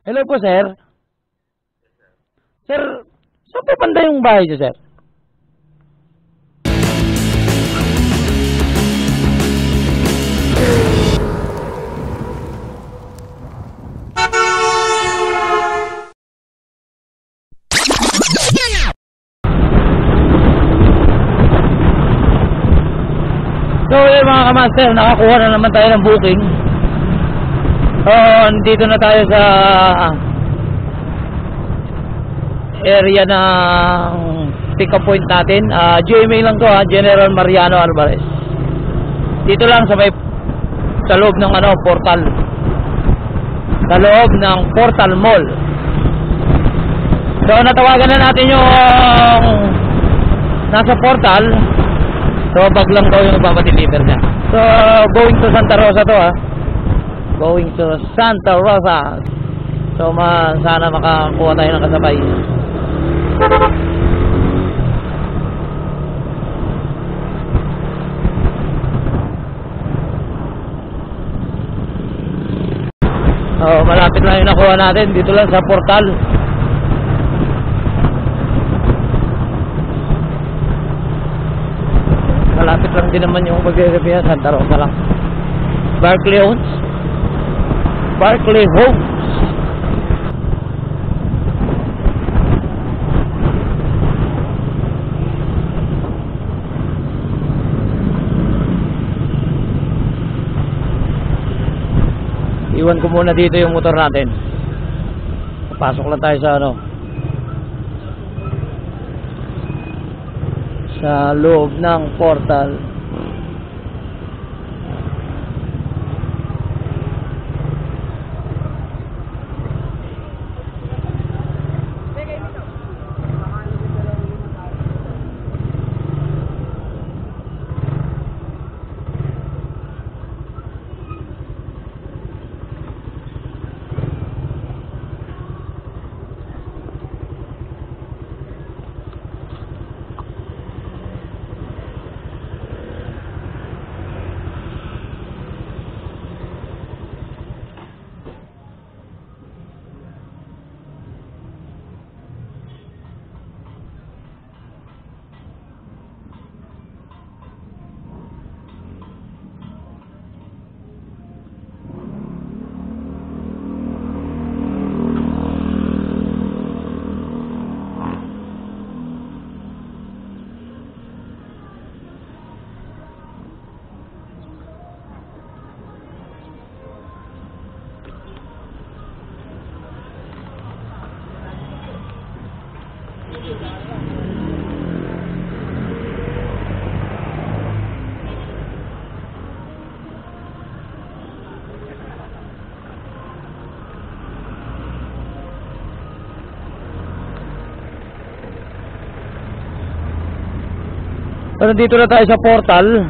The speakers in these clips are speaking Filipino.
Hello po, sir. Sir, saan po banda yung bahay niyo, sir? So, yun mga kamaster, nakakuha na naman tayo ng booking. Nandito na tayo sa area ng pick-up point natin. GMA lang to, General Mariano Alvarez. Dito lang sa loob ng portal. Sa loob ng Portal Mall. So, natawagan na natin yung nasa portal. So, bag lang daw yung papadeliver niya. So, going to Santa Rosa to, going to Santa Rosa. So sana makakuha tayo ng kasabay. Malapit lang yung nakuha natin. Dito lang sa portal. Malapit lang din naman yung pagkakabihan. Santa Rosa lang. Barclay Homes. Iwan ko muna dito yung motor natin. Pasok lang tayo sa loob ng portal. So, dito na tayo sa portal.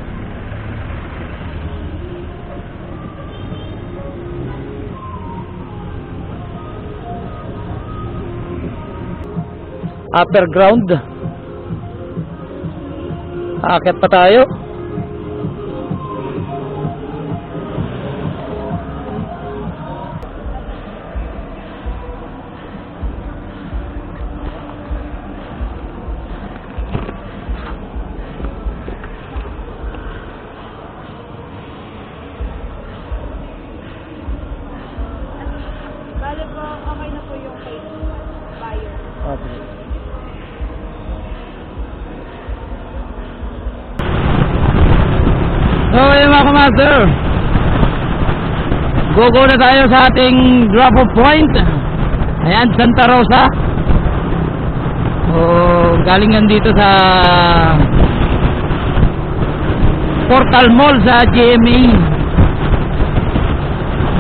Upper ground. Aakyat pa tayo. Bale po, okay na po yung kay buyer. Okay. So, ayun mga kamaster, go na tayo sa ating drop-off point. Ayan, Santa Rosa. Galing yan dito sa Portal Mall sa GMA.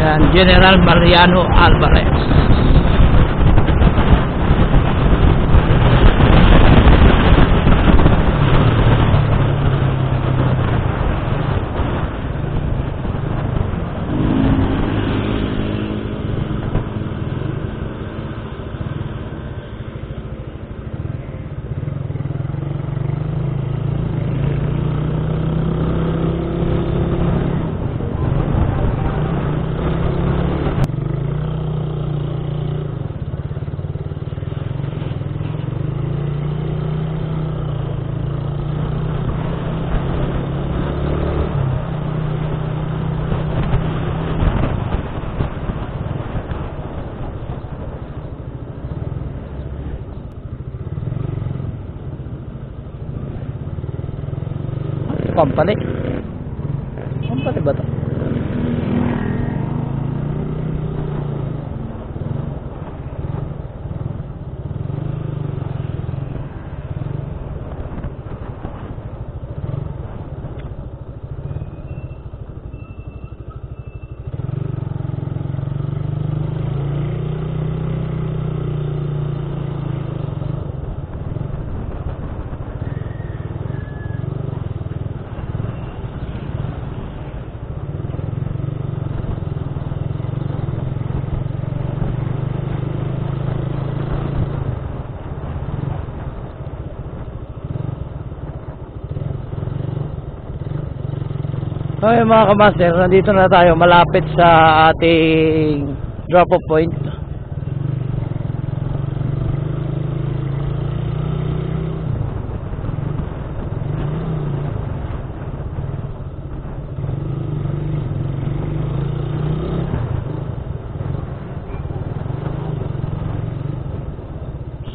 Ayan, General Mariano Alvarez. Company. Company ba to? Okay mga kamaster, nandito na tayo malapit sa ating drop off point.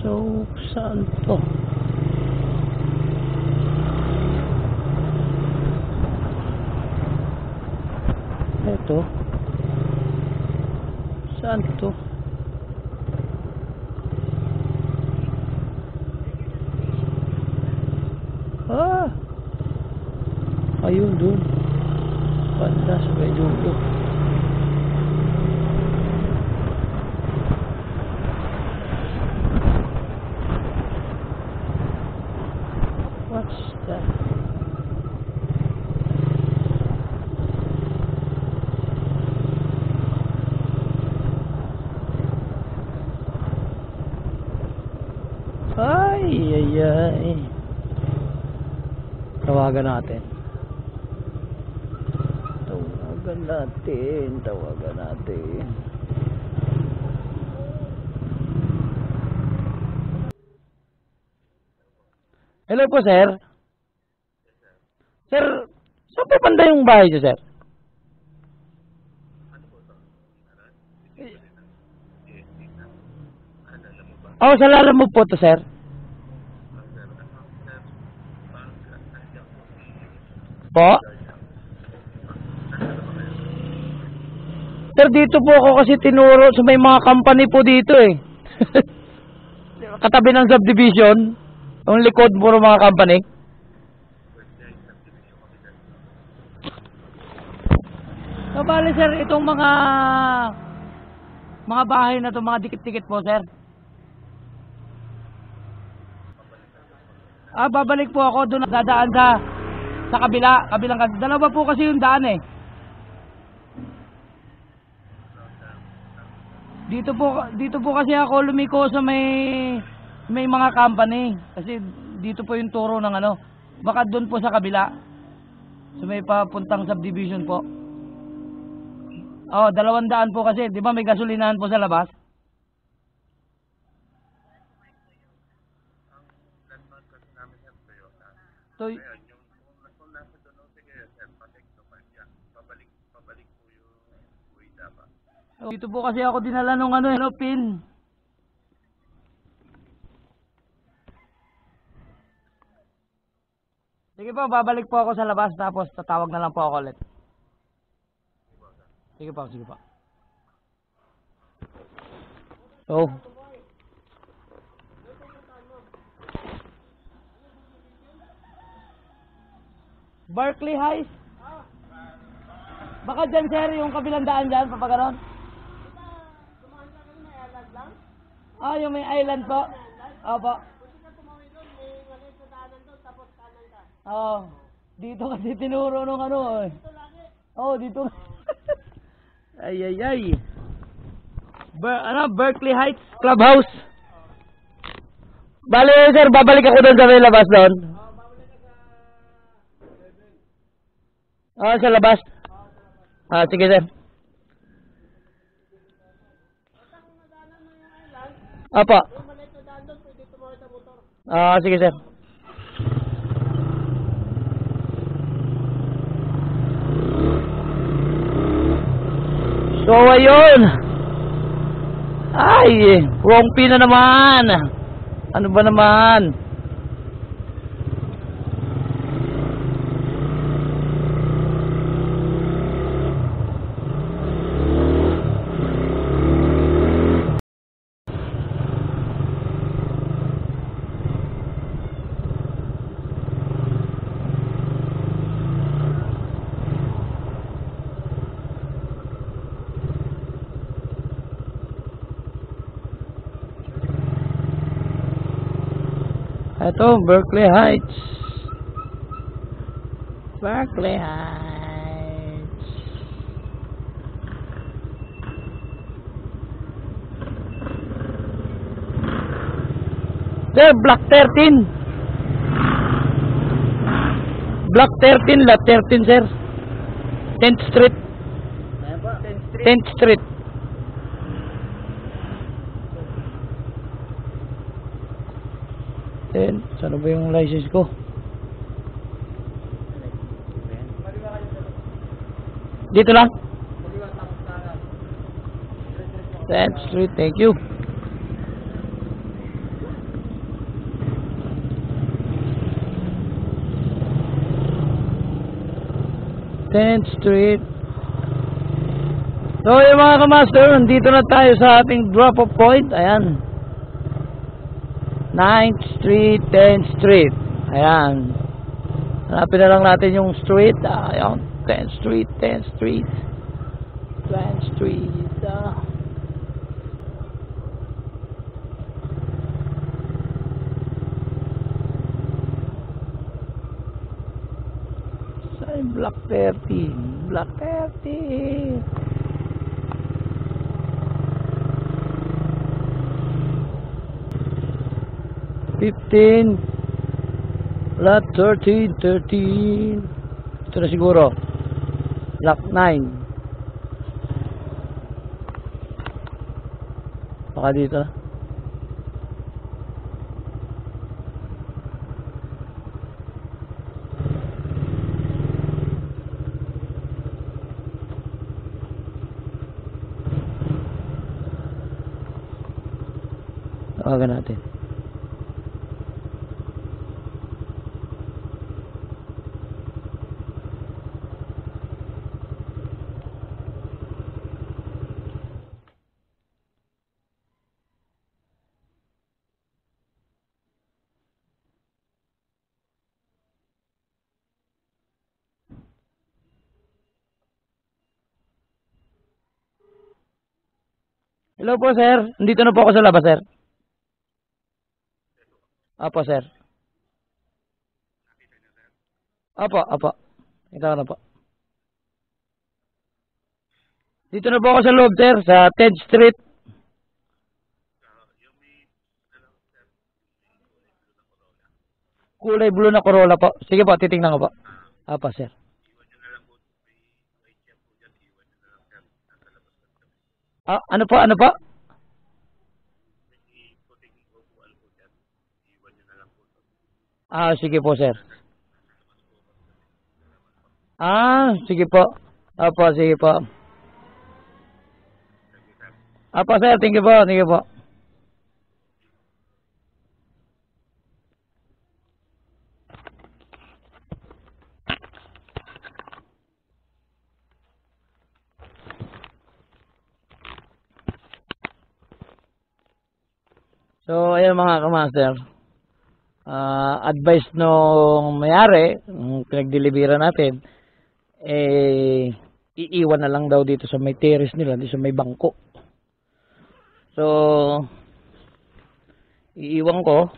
So, saan to? Ito. Saan to? Ayun doon. Banda sa may dulo. What's that? Ay. Tawagan natin. Hello po, sir. Sir, saan po banda yung bahay niyo, sir? Oh, sa Lalamove po to, sir. Po? Sir, dito po ako kasi tinuro sa may mga company po dito eh. Katabi ng subdivision. Ang likod po ng mga company. So, bali sir, itong mga bahay na to, mga dikit-dikit po, sir. Babalik po ako doon, dadaan sa kabilang kanto. Dalawa po kasi yung daan eh. Dito po kasi ako lumiko sa may mga company kasi dito po yung turo ng ano. Baka doon po sa kabila. Sa may papuntang subdivision po. 200 po kasi, 'di ba may gasolinahan po sa labas? So, dito po kasi ako dinala nung pin. Sige po, babalik po ako sa labas tapos tatawag na lang po ako ulit. Sige po. So, Berkeley Heights. Baka dyan, sir, yung kabilang daan dyan, papaganon. Yung may island po. Opo. Dito kasi tinuro nung eh. Dito. Ay. Berkeley Heights Clubhouse. Bale, sir, babalik ako doon sa may labas doon. Sa labas. Sige, sir. Apa. Sige, sir. So, ayun. Ay, wrong pin na naman. Ano ba naman? Ito, Berkeley Heights. Berkeley Heights. Sir, Block 13. Block 13, lot 13, sir. 10th Street. 10th Street. Then, saan ba yung license ko? Dito lang. 10th Street, thank you. Tenth Street. So yung mga kamaster, dito na tayo sa ating drop-off point. Ayan. 9th Street, 10th Street. Ayan. Hanapin na lang natin yung street. Ayan. 10th Street, 10th Street. 10th Street. Block 13. Block 13. Lot 13. Ito na siguro. Block 9. Baka dito. Tawagan natin. Hello po, sir. Nandito na po ako sa labas, sir. Apo, sir. Apo. Ito na po. Dito na po ako sa loob, sir, sa 10th Street. Kulay blue na Corolla po. Sige po, titingnan ko po. Apo, sir. Ano po? Sige po, sir. Sige po. Apo, sige po. Apo, sir, thank you po. So, ayan mga kamaster. Advice nung mayari, nung pinagdelibera natin, iiwan na lang daw dito sa may terrace nila, dito sa may bangko. So, iiwan ko.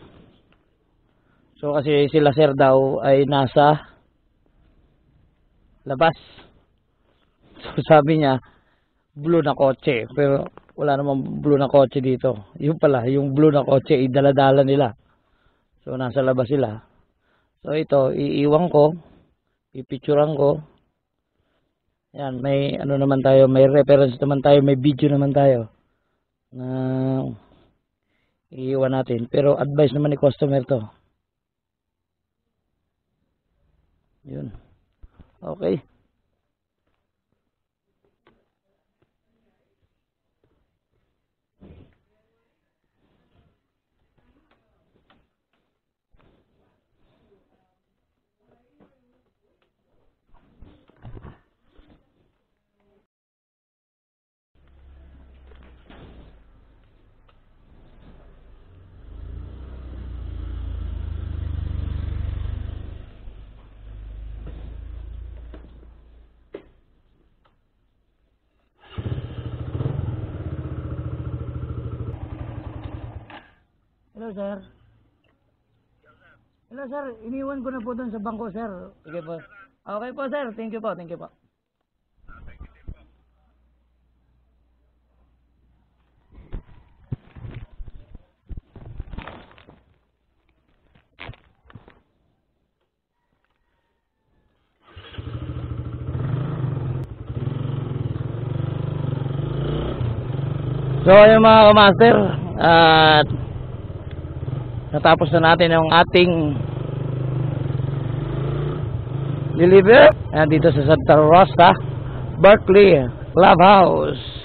So, kasi sila sir daw ay nasa labas. So, sabi niya, blue na kotse. Pero, wala namang blue na kotse dito. Yung pala, yung blue na kotse, idala-dala nila. So, nasa labas sila. So, ito, iiwan ko. Pipicturan ko. Yan, may ano naman tayo, may reference naman tayo, may video naman tayo. Na iiwan natin. Pero, advice naman ni customer to. Yun. Okay. Hello, sir. Hello sir, iniwan ko na po doon sa bangko sir. Sige po. Okay po sir, thank you po, thank you po. So ayun mga kamaster, at natapos na natin yung ating deliver dito sa Santa Rosa, Berkeley Clubhouse.